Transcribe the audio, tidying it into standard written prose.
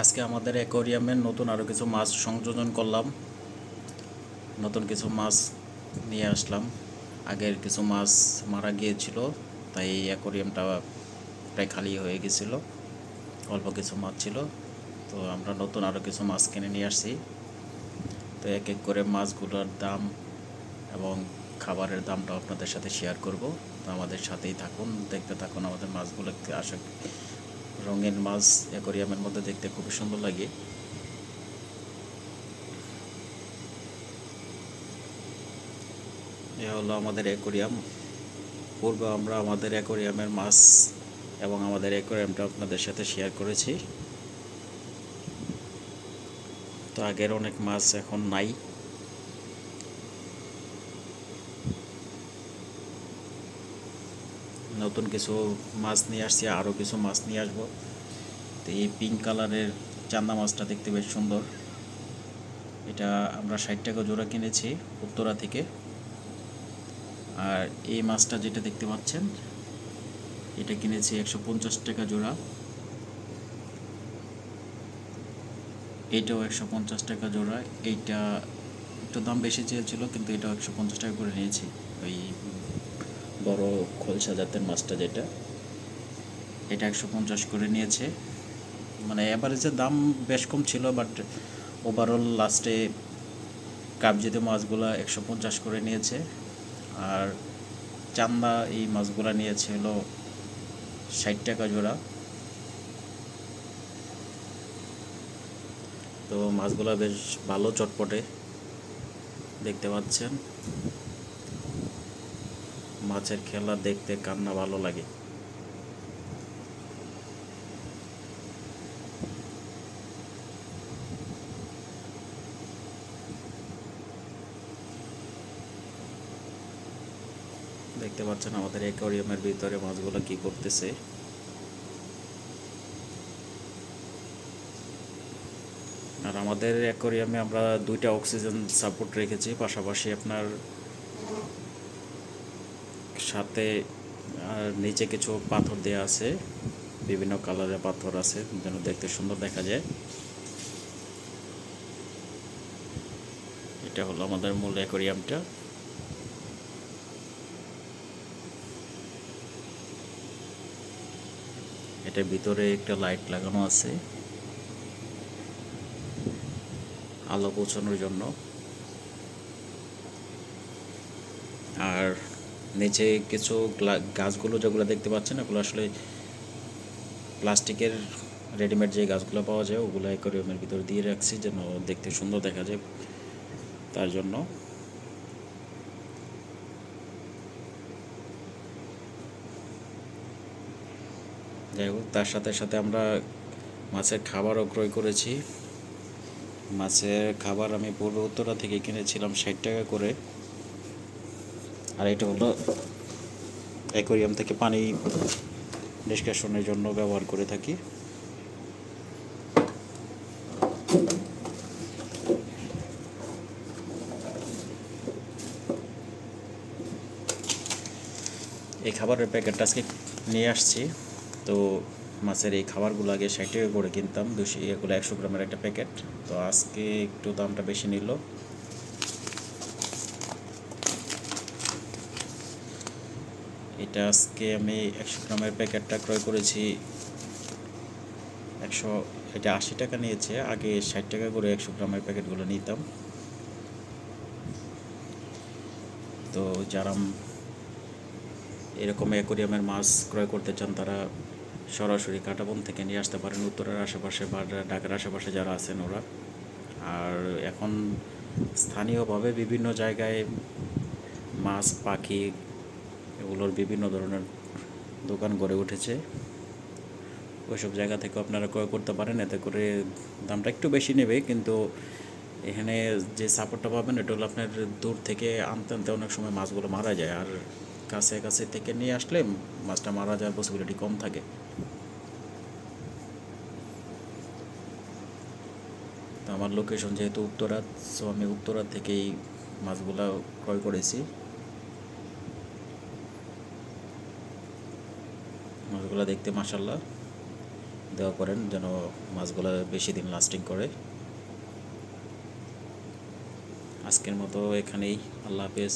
আজকে আমাদের অ্যাকোয়ারিয়ামের নতুন আরও কিছু মাছ সংযোজন করলাম। নতুন কিছু মাছ নিয়ে আসলাম। আগের কিছু মাছ মারা গিয়েছিল, তাই এই অ্যাকোয়ারিয়ামটা প্রায় খালি হয়ে গেছিল। অল্প কিছু মাছ ছিল, তো আমরা নতুন আরও কিছু মাছ কিনে নিয়ে আসছি। তো এক এক করে মাছগুলোর দাম এবং খাবারের দামটা আপনাদের সাথে শেয়ার করব। তো আমাদের সাথেই থাকুন, দেখতে থাকুন আমাদের মাছগুলোকে। আশা রঙিন মাছ অ্যাকোয়ারিয়ামের মধ্যে দেখতে খুবই সুন্দর লাগে। এ হলো আমাদের অ্যাকোয়ারিয়াম। পূর্বে আমরা আমাদের অ্যাকোয়ারিয়ামের মাছ এবং আমাদের অ্যাকোয়ারিয়ামটা আপনাদের সাথে শেয়ার করেছি। তো আগের অনেক মাছ এখন নাই। নতুন কিছু মাছ নিয়ে আসছি, আরও কিছু মাছ নিয়ে আসবো। তো এই পিঙ্ক কালারের চান্দা মাছটা দেখতে বেশ সুন্দর। এটা আমরা 60 টাকা জোড়া কিনেছি উত্তরা থেকে। আর এই মাছটা যেটা দেখতে পাচ্ছেন, এটা কিনেছি 150 টাকা জোড়া। এইটাও 150 টাকা জোড়া। এইটা একটু দাম বেশি চেয়েছিল, কিন্তু এটাও 150 টাকা করে নিয়েছি। ওই বড় খোলসা জাতের মাছটা যেটা, এটা 150 করে নিয়েছে। মানে অ্যাভারেজের দাম বেশ কম ছিল, বাট ওভারঅল লাস্টে কাবজিতে মাছগুলো 150 করে নিয়েছে। আর চান্দা এই মাছগুলো নিয়েছে হলো 60 টাকা জোড়া। তো মাছগুলো বেশ ভালো চটপটে দেখতে পাচ্ছেন। মাছের খেলা দেখতে কান্না ভালো লাগে। দেখতে পাচ্ছেন আমাদের অ্যাকোয়ারিয়ামের ভিতরে মাছগুলো কি করতেছে। আর আমাদের অ্যাকোয়ারিয়ামে আমরা 2টা অক্সিজেন সাপোর্ট রেখেছি, পাশাপাশি আপনার সাথে আর নিচে কিছু পাথর দেওয়া আছে, বিভিন্ন কালারের পাথর আছে যেন দেখতে সুন্দর দেখা যায়। এটা হলো আমাদের মূল অ্যাকোয়ারিয়ামটা। এটার ভিতরে একটা লাইট লাগানো আছে আলো পৌঁছানোর জন্য। আর নিচে কিছু গাছগুলো যেগুলো দেখতে পাচ্ছেন, এগুলো আসলে প্লাস্টিকের রেডিমেড যে গাছগুলো পাওয়া যায়, ওগুলো অ্যাকোয়ারিয়ামের ভিতরে দিয়ে রাখছি যেন দেখতে সুন্দর দেখা যায়, তার জন্য। যাই হোক, তার সাথে সাথে আমরা মাছের খাবারও ক্রয় করেছি। মাছের খাবার আমি পূর্ব উত্তরা থেকে কিনেছিলাম 60 টাকা করে। আর এটা হলো অ্যাকোয়ারিয়াম থেকে পানি নিষ্কাশনের জন্য ব্যবহার করে থাকি। এই খাবারের প্যাকেটটা আজকে নিয়ে আসছি। তো মাছের এই খাবারগুলো আগে 60 টাকা করে কিনতাম, 200 এগুলো 100 গ্রামের একটা প্যাকেট। তো আজকে একটু দামটা বেশি নিল। এটা আজকে আমি 100 গ্রামের প্যাকেটটা ক্রয় করেছি 100, এটা 80 টাকা নিয়েছে। আগে 60 টাকা করে 100 গ্রামের প্যাকেটগুলো নিতাম। তো যারা এরকম অ্যাকোয়ারিয়ামের মাছ ক্রয় করতে চান, তারা সরাসরি কাঁটাবন থেকে নিয়ে আসতে পারেন, উত্তরের আশেপাশে বা ঢাকার আশেপাশে যারা আছেন ওরা। আর এখন স্থানীয়ভাবে বিভিন্ন জায়গায় মাছ, পাখি এগুলোর বিভিন্ন ধরনের দোকান গড়ে উঠেছে। ওইসব জায়গা থেকে আপনারা ক্রয় করতে পারেন। এতে করে দামটা একটু বেশি নেবে, কিন্তু এখানে যে সাপোর্টটা পাবেন, এটা হলো আপনার দূর থেকে আনতে আনতে অনেক সময় মাছগুলো মারা যায়। আর কাছে কাছে থেকে নিয়ে আসলে মাছটা মারা যাওয়ার পসিবিলিটি কম থাকে। তো আমার লোকেশন যেহেতু উত্তরা, সো আমি উত্তরা থেকেই মাছগুলো ক্রয় করেছি। মাছগুলো দেখতে মাশাআল্লাহ দোয়া করেন যেন মাছগুলো বেশি দিন লাস্টিং করে। আজকের মতো এখানেই, আল্লাহ হাফেজ।